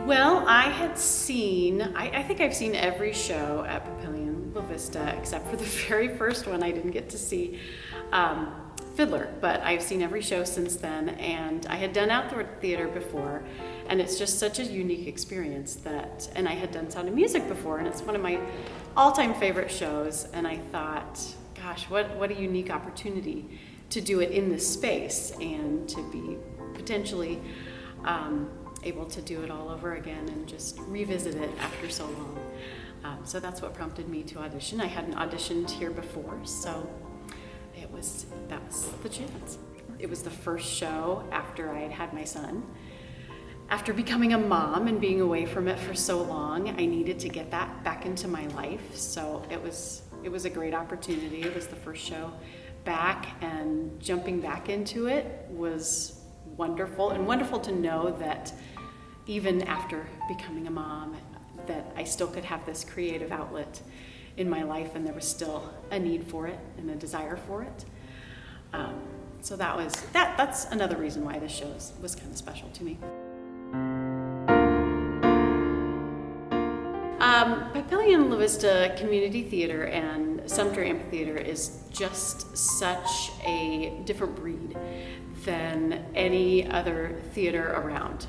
Well, I think I've seen every show at Papillion La Vista except for the very first one. I didn't get to see Fiddler, but I've seen every show since then, and I had done outdoor theater before, and it's just such a unique experience and I had done Sound of Music before, and it's one of my all-time favorite shows, and I thought, gosh, what a unique opportunity to do it in this space and to be potentially able to do it all over again and just revisit it after so long. So that's what prompted me to audition. I hadn't auditioned here before, so that was the chance. It was the first show after I had had my son. After becoming a mom and being away from it for so long, I needed to get that back into my life. So it was a great opportunity. It was the first show back, and jumping back into it was wonderful, and wonderful to know that even after becoming a mom, that I still could have this creative outlet in my life, and there was still a need for it and a desire for it. So that's another reason why this show was kind of special to me. Papillion La Vista Community Theater and Sumter Amphitheater is just such a different breed than any other theater around.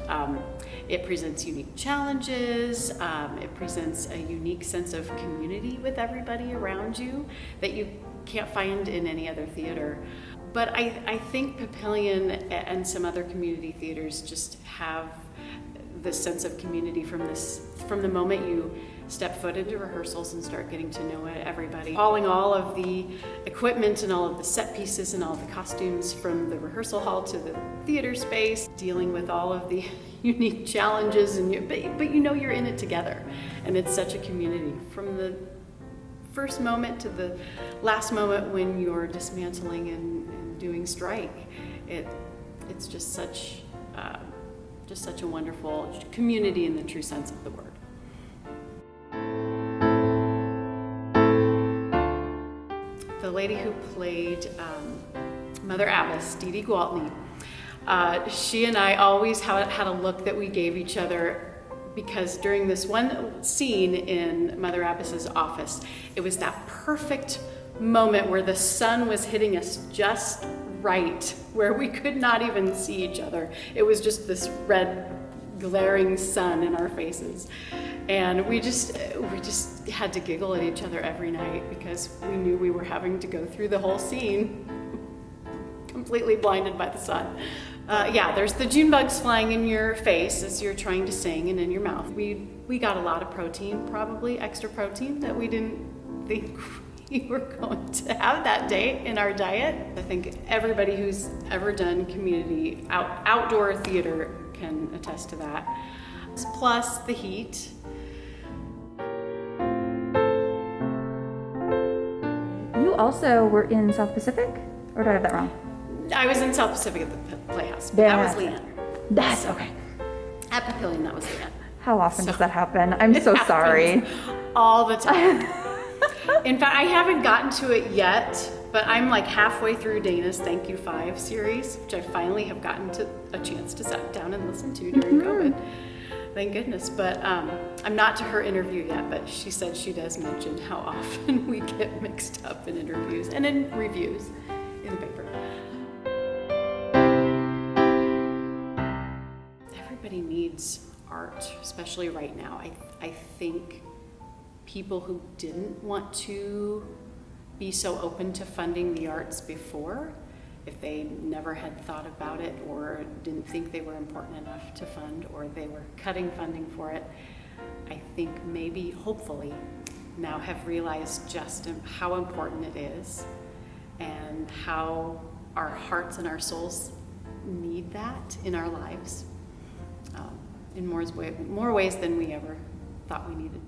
It presents unique challenges, it presents a unique sense of community with everybody around you that you can't find in any other theater. But I think Papillion and some other community theaters just have this sense of community from the moment you step foot into rehearsals and start getting to know everybody. Hauling all of the equipment and all of the set pieces and all of the costumes from the rehearsal hall to the theater space, dealing with all of the unique challenges, but you know you're in it together, and it's such a community from the first moment to the last moment when you're dismantling and doing strike. It's just such a wonderful community in the true sense of the word. The lady who played Mother Abbess, Dee Dee Gwaltney, she and I always had a look that we gave each other, because during this one scene in Mother Abbess's office, it was that perfect moment where the sun was hitting us just right, where we could not even see each other. It was just this red, glaring sun in our faces. And we just had to giggle at each other every night, because we knew we were having to go through the whole scene completely blinded by the sun. There's the June bugs flying in your face as you're trying to sing, and in your mouth. We got a lot of protein, probably extra protein that we didn't think we were going to have that day in our diet. I think everybody who's ever done community outdoor theater can attest to that. Plus the heat. You also were in South Pacific, or do I have that wrong? I was in South Pacific at the Playhouse. That was Leanne. That's okay. At Papillion, that was Leanne. How often does that happen? I'm so sorry. All the time. In fact, I haven't gotten to it yet, but I'm like halfway through Dana's Thank You 5 series, which I finally have gotten to a chance to sit down and listen to during COVID. Thank goodness. But I'm not to her interview yet, but she said she does mention how often we get mixed up in interviews and in reviews in the paper. Everybody needs art, especially right now. I think people who didn't want to be so open to funding the arts before, if they never had thought about it or didn't think they were important enough to fund, or they were cutting funding for it, I think maybe, hopefully, now have realized just how important it is and how our hearts and our souls need that in our lives in more ways than we ever thought we needed.